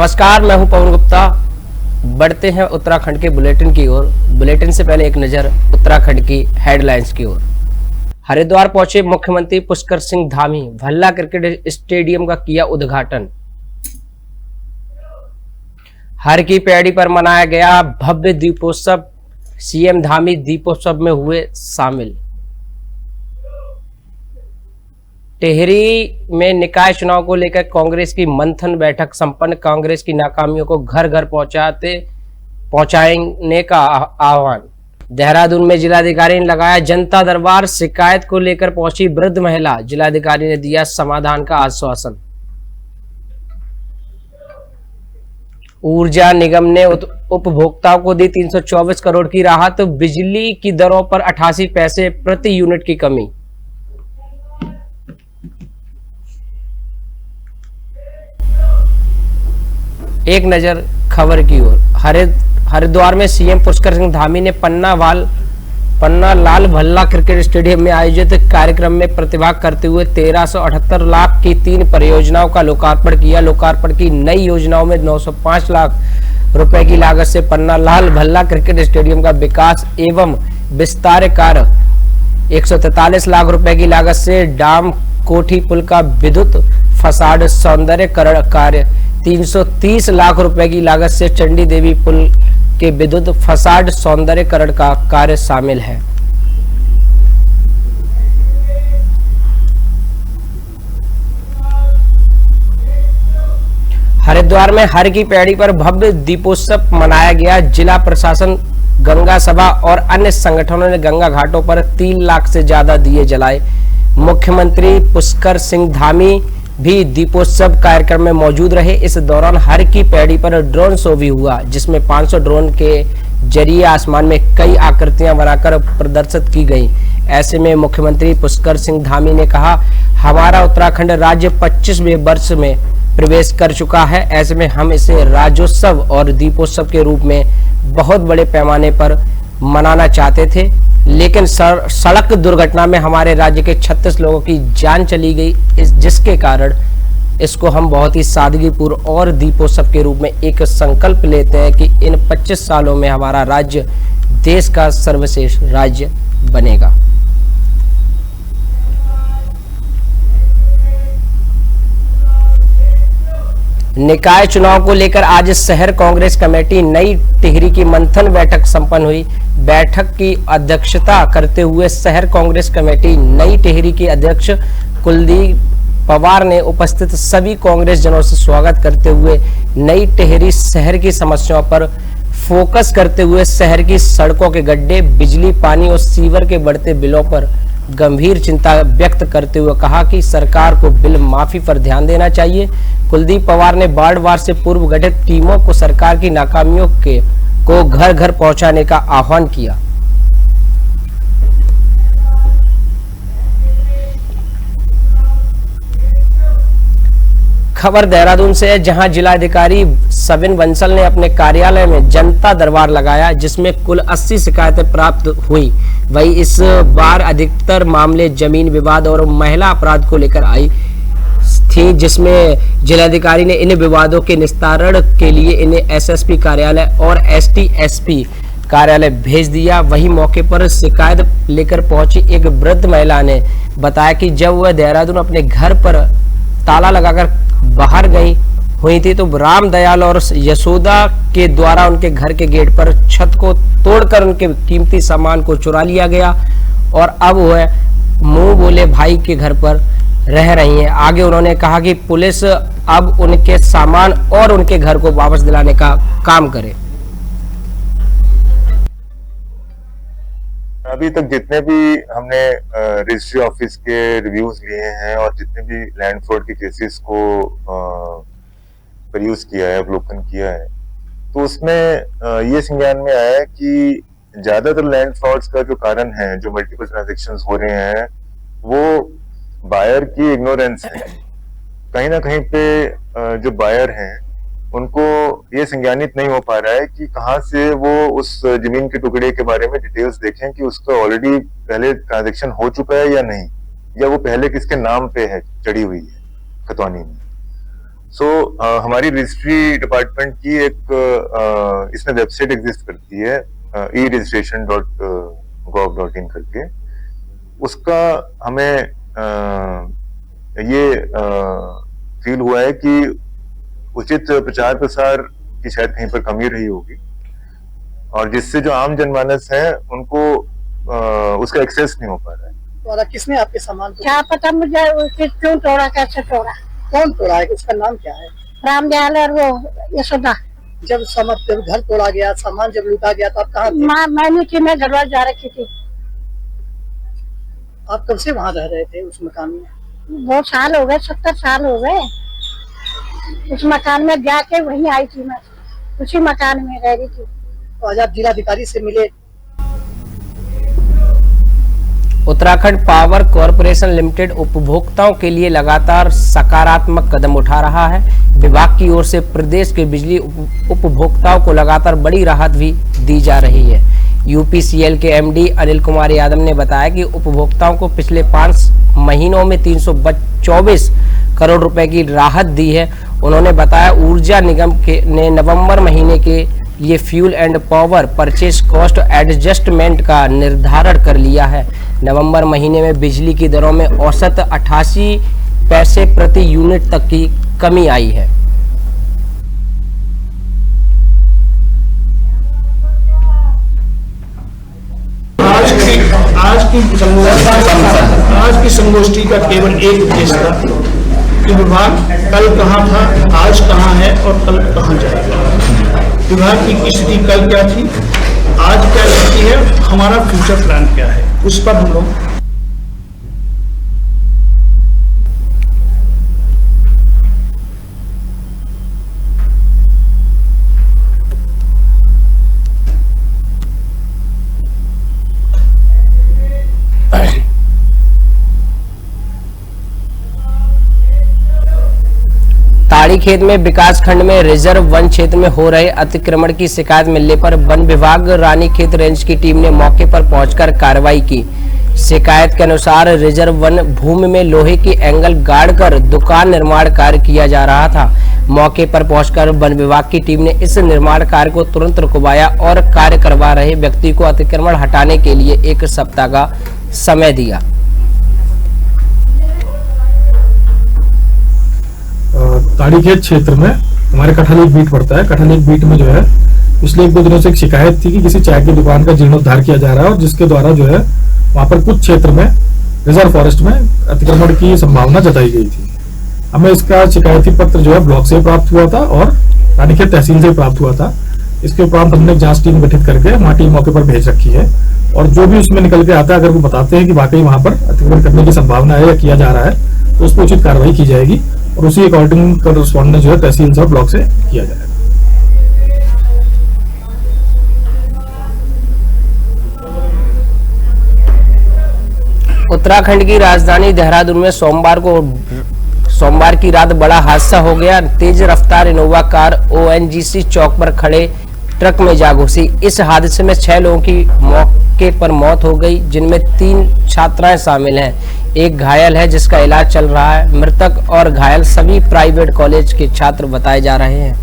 नमस्कार, मैं हूं पवन गुप्ता। बढ़ते हैं उत्तराखंड के बुलेटिन की ओर। बुलेटिन से पहले एक नजर उत्तराखंड की हेडलाइंस की ओर। हरिद्वार पहुंचे मुख्यमंत्री पुष्कर सिंह धामी, भल्ला क्रिकेट स्टेडियम का किया उद्घाटन। हर की पैड़ी पर मनाया गया भव्य दीपोत्सव, सीएम धामी दीपोत्सव में हुए शामिल। टिहरी में निकाय चुनाव को लेकर कांग्रेस की मंथन बैठक संपन्न, कांग्रेस की नाकामियों को घर घर पहुंचाने का आह्वान। देहरादून में जिलाधिकारी ने लगाया जनता दरबार, शिकायत को लेकर पहुंची वृद्ध महिला, जिलाधिकारी ने दिया समाधान का आश्वासन। ऊर्जा निगम ने उपभोक्ताओं को दी 324 करोड़ की राहत, बिजली की दरों पर 88 पैसे प्रति यूनिट की कमी। एक नजर खबर की ओर। हरिद्वार में सीएम पुष्कर सिंह धामी ने पन्ना लाल भल्ला क्रिकेट स्टेडियम में आयोजित कार्यक्रम में प्रतिभाग करते हुए 1378 लाख की 3 परियोजनाओं का लोकार्पण किया। लोकार्पण की नई योजनाओं में 905 लाख रुपए की लागत से पन्ना लाल भल्ला क्रिकेट स्टेडियम का विकास एवं विस्तार कार्य, 143 लाख रुपए की लागत से डाम कोठी पुल का विद्युत फसाड सौंदर्यकरण कार्य, 330 लाख रुपए की लागत से चंडी देवी पुल के विद्युत फसाड सौंदर्यकरण का कार्य शामिल है। हरिद्वार में हर की पैड़ी पर भव्य दीपोत्सव मनाया गया। जिला प्रशासन, गंगा सभा और अन्य संगठनों ने गंगा घाटों पर 3 लाख से ज्यादा दिए जलाए। मुख्यमंत्री पुष्कर सिंह धामी भी दीपोत्सव कार्यक्रम में मौजूद रहे। इस दौरान हर की पैड़ी पर ड्रोन शो भी हुआ, जिसमें 500 ड्रोन के जरिए आसमान में कई आकृतियां बनाकर प्रदर्शित की गई। ऐसे में मुख्यमंत्री पुष्कर सिंह धामी ने कहा, हमारा उत्तराखंड राज्य 25वें वर्ष में प्रवेश कर चुका है। ऐसे में हम इसे राज्योत्सव और दीपोत्सव के रूप में बहुत बड़े पैमाने पर मनाना चाहते थे, लेकिन सड़क दुर्घटना में हमारे राज्य के 36 लोगों की जान चली गई, जिसके कारण इसको हम बहुत ही सादगीपूर्ण और दीपोत्सव के रूप में एक संकल्प लेते हैं कि इन 25 सालों में हमारा राज्य देश का सर्वश्रेष्ठ राज्य बनेगा। निकाय चुनाव को लेकर आज शहर कांग्रेस कमेटी नई टिहरी की मंथन बैठक संपन्न हुई। बैठक की अध्यक्षता करते हुए शहर कांग्रेस कमेटी नई टिहरी के अध्यक्ष कुलदीप पवार ने उपस्थित सभी कांग्रेस जनों से स्वागत करते हुए नई टिहरी शहर की समस्याओं पर फोकस करते हुए शहर की सड़कों के गड्ढे, बिजली, पानी और सीवर के बढ़ते बिलों पर गंभीर चिंता व्यक्त करते हुए कहा कि सरकार को बिल माफी पर ध्यान देना चाहिए। कुलदीप पवार ने वार्ड से पूर्व गठित टीमों को सरकार की नाकामियों को घर घर पहुंचाने का आह्वान किया। खबर देहरादून से है, जहां जिलाधिकारी सविन बंसल ने अपने कार्यालय में जनता दरबार लगाया, जिसमें कुल 80 शिकायतें प्राप्त हुई। वहीं इस बार अधिकतर मामले जमीन विवाद और महिला अपराध को लेकर आई थी, जिसमें जिलाधिकारी ने इन विवादों के निस्तारण के लिए इन्हें एसएसपी कार्यालय और एसटी/एसपी कार्यालय भेज दिया। वहीं मौके पर शिकायत लेकर पहुंची एक वृद्ध महिला ने बताया कि जब वह देहरादून अपने घर पर ताला लगाकर बाहर गई हुई थी, तो राम दयाल और यशोदा के द्वारा उनके घर के गेट पर छत को तोड़कर उनके कीमती सामान को चुरा लिया गया और अब वह मुंह बोले भाई के घर पर रह रही हैं। आगे उन्होंने कहा कि पुलिस अब उनके सामान और उनके घर को वापस दिलाने का काम करे। अभी तक जितने भी हमने रजिस्ट्री ऑफिस के रिव्यूज लिए हैं और जितने भी लैंड फ्रॉड के केसेस को परयूज किया है, अवलोकन किया है, तो उसमें ये संज्ञान में आया है कि ज्यादातर लैंड फ्रॉड्स का जो कारण है, जो मल्टीपल ट्रांजैक्शंस हो रहे हैं, वो बायर की इग्नोरेंस है। कहीं ना कहीं पे जो बायर हैं उनको ये संज्ञानित नहीं हो पा रहा है कि कहाँ से वो उस जमीन के टुकड़े के बारे में डिटेल्स देखें कि उसका ऑलरेडी पहले ट्रांजैक्शन हो चुका है या नहीं, या वो पहले किसके नाम पे है, चढ़ी हुई है खतौनी में। हमारी रजिस्ट्री डिपार्टमेंट की एक इसमें वेबसाइट एग्जिस्ट करती है e-registration.gov.in करके। उसका हमें ये फील हुआ है कि उचित प्रचार प्रसार की शायद कहीं पर कमी रही होगी, और जिससे जो आम जनमानस है उनको उसका एक्सेस नहीं हो पा रहा है। तो किसने आपके सामान को? क्या पता मुझे, क्यों तोड़ा, कैसे तोड़ा, कौन तोड़ा है, उसका नाम क्या है? रामदयाल और वो यशोदा। जब घर तोड़ा गया, सामान जब लूटा गया, तो आप कहाँ थे? मैं नहीं थी, मैं गढ़वाल जा रखी थी। आप कब से वहाँ रह रहे थे उस मकान में? बहुत साल हो गए, 70 साल हो गए। उस मकान में जाके वहीं आई थी, मैं उसी मकान में रह रही थी। तो आज आप जिलाधिकारी से मिले? उत्तराखंड पावर कॉरपोरेशन लिमिटेड उपभोक्ताओं के लिए लगातार सकारात्मक कदम उठा रहा है। विभाग की ओर से प्रदेश के बिजली उपभोक्ताओं को लगातार बड़ी राहत भी दी जा रही है। यूपीसीएल के एमडी अनिल कुमार यादव ने बताया कि उपभोक्ताओं को पिछले 5 महीनों में 324 करोड़ रुपए की राहत दी है। उन्होंने बताया ऊर्जा निगम ने नवंबर महीने के लिए fuel and power purchase cost adjustment का निर्धारण कर लिया है। नवंबर महीने में बिजली की दरों में औसत 88 पैसे प्रति यूनिट तक की कमी आई है। आज की संगोष्ठी का केवल एक उद्देश्य था कि विभाग कल कहाँ था, आज कहाँ है और कल कहाँ जाएगा। विभाग की स्थिति कल क्या थी, आज क्या स्थिति है, हमारा फ्यूचर प्लान क्या है, उस पर हम लोग ताड़ीखेत में विकास खंड में रिजर्व वन क्षेत्र में हो रहे अतिक्रमण की शिकायत मिलने पर वन विभाग रानीखेत रेंज की टीम ने मौके पर पहुंचकर कार्रवाई की। शिकायत के अनुसार रिजर्व वन भूमि में लोहे की एंगल गाड़कर दुकान निर्माण कार्य किया जा रहा था। मौके पर पहुंचकर वन विभाग की टीम ने इस निर्माण कार्य को तुरंत रुकवाया और कार्य करवा रहे व्यक्ति को अतिक्रमण हटाने के लिए 1 सप्ताह का समय दिया। ताड़ीखेत क्षेत्र में हमारे कठलेक बीट पड़ता है। कठलेक बीट में जो है पिछले 1-2 दिनों से एक शिकायत थी कि किसी चाय की दुकान का जीर्णोद्धार किया जा रहा है और जिसके द्वारा जो है वहां पर कुछ क्षेत्र में रिजर्व फॉरेस्ट में अतिक्रमण की संभावना जताई गई थी। हमें इसका शिकायती पत्र जो है ब्लॉक से प्राप्त हुआ था और रानीखेत तहसील से प्राप्त हुआ था। इसके उपरांत हमने एक जांच टीम गठित करके वहां टीम मौके पर भेज रखी है और जो भी उसमें निकल के आता है, अगर वो बताते हैं कि वाकई वहां पर अतिक्रमण करने की संभावना है या किया जा रहा है, तो उस पर उचित कार्रवाई की जाएगी और उसी अकॉर्डिंग करस्पॉन्डेंस जो है तहसील से और ब्लॉक से किया जाएगा। उत्तराखंड की राजधानी देहरादून में सोमवार की रात बड़ा हादसा हो गया। तेज रफ्तार इनोवा कार ओएनजीसी चौक पर खड़े ट्रक में जा घुसी। इस हादसे में 6 लोगों की मौके पर मौत हो गई, जिनमें 3 छात्राएं शामिल हैं। एक घायल है जिसका इलाज चल रहा है। मृतक और घायल सभी प्राइवेट कॉलेज के छात्र बताए जा रहे हैं।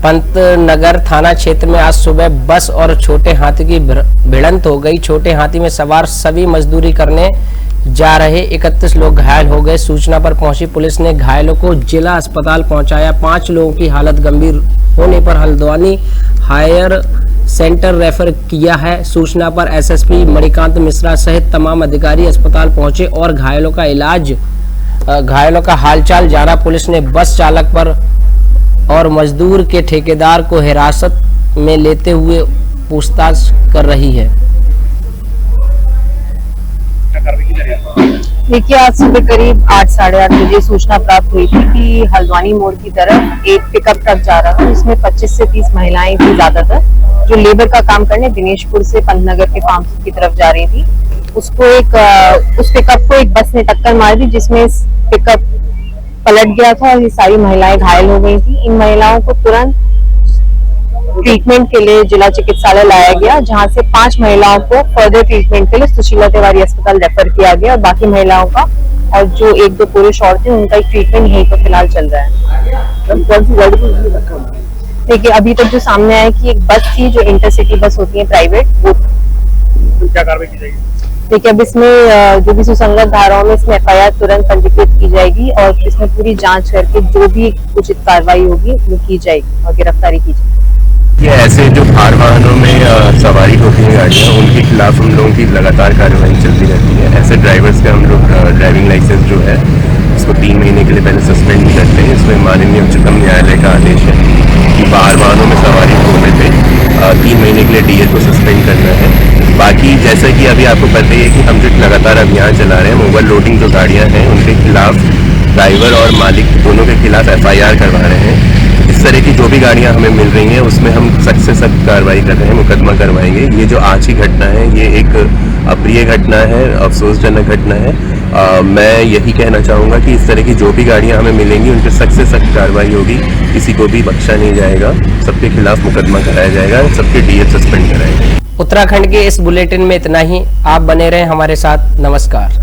पंतनगर थाना क्षेत्र में आज सुबह बस और छोटे हाथी की भिड़ंत हो गई। छोटे हाथी में सवार सभी मजदूरी करने जा रहे 31 लोग घायल हो गए। सूचना पर पहुंची पुलिस ने घायलों को जिला अस्पताल पहुंचाया। 5 लोगों की हालत गंभीर होने पर हल्द्वानी हायर सेंटर रेफर किया है। सूचना पर एसएसपी मणिकांत मिश्रा सहित तमाम अधिकारी अस्पताल पहुंचे और घायलों का हालचाल जाना। पुलिस ने बस चालक पर और मजदूर के ठेकेदार को हिरासत में लेते हुए पूछताछ कर रही है। देखिए, आज सुबह करीब 8 साढ़े 8 बजे सूचना प्राप्त हुई थी कि हल्द्वानी मोड़ की तरफ एक पिकअप ट्रक जा रहा था, जिसमें 25 से 30 महिलाएं थी ज्यादातर, जो लेबर का काम करने दिनेशपुर से पंतनगर के फार्म की तरफ जा रही थी। उस पिकअप को एक बस ने टक्कर मारी थी, जिसमें पिकअप पलट गया था और ये सारी महिलाएं घायल हो गई थी। इन महिलाओं को तुरंत ट्रीटमेंट के लिए जिला चिकित्सालय लाया गया, जहां से 5 महिलाओं को फर्दर ट्रीटमेंट के लिए सुशीला तिवारी अस्पताल रेफर किया गया और बाकी महिलाओं का और जो 1-2 पुरुष और थे उनका एक ट्रीटमेंट यहीं पर फिलहाल चल रहा है। देखिए अभी तक जो सामने आया कि एक बस थी जो इंटरसिटी बस होती है प्राइवेट, वो क्या कार्रवाई की जाएगी? देखिए अब इसमें जो भी सुसंगत धाराओं में इसमें FIR तुरंत पंजीकृत की जाएगी और इसमें पूरी जांच करके जो भी उचित कार्रवाई होगी वो की जाएगी और गिरफ्तारी की जाएगी। ये ऐसे जो भार वाहनों में सवारी होती है गाड़ियाँ, उनके खिलाफ हम लोगों की लगातार कार्रवाई चलती रहती है। ऐसे ड्राइवर्स का हम लोग ड्राइविंग लाइसेंस जो है इसको 3 महीने के लिए पहले सस्पेंड भी करते हैं। इसमें माननीय उच्चतम न्यायालय का आदेश है कि भार वाहनों में सवारी होने पे 3 महीने के लिए DL को सस्पेंड करना है। बाकी जैसा कि अभी आपको पता ही है कि हम जो लगातार अभियान चला रहे हैं, ओवरलोडिंग जो गाड़ियाँ हैं उनके खिलाफ ड्राइवर और मालिक दोनों के खिलाफ FIR करवा रहे हैं। इस तरह की जो भी गाड़ियां हमें मिल रही हैं उसमें हम सख्त से सख्त कार्रवाई कर रहे हैं, मुकदमा करवाएंगे। ये जो आज की घटना है ये एक अप्रिय घटना है, अफसोसजनक घटना है। मैं यही कहना चाहूँगा कि इस तरह की जो भी गाड़ियां हमें मिलेंगी उन पर सख्त से सख्त कार्रवाई होगी, किसी को भी बख्शा नहीं जाएगा, सबके खिलाफ मुकदमा कराया जाएगा, सबके DL सस्पेंड कराएंगे। उत्तराखंड के इस बुलेटिन में इतना ही। आप बने रहें हमारे साथ। नमस्कार।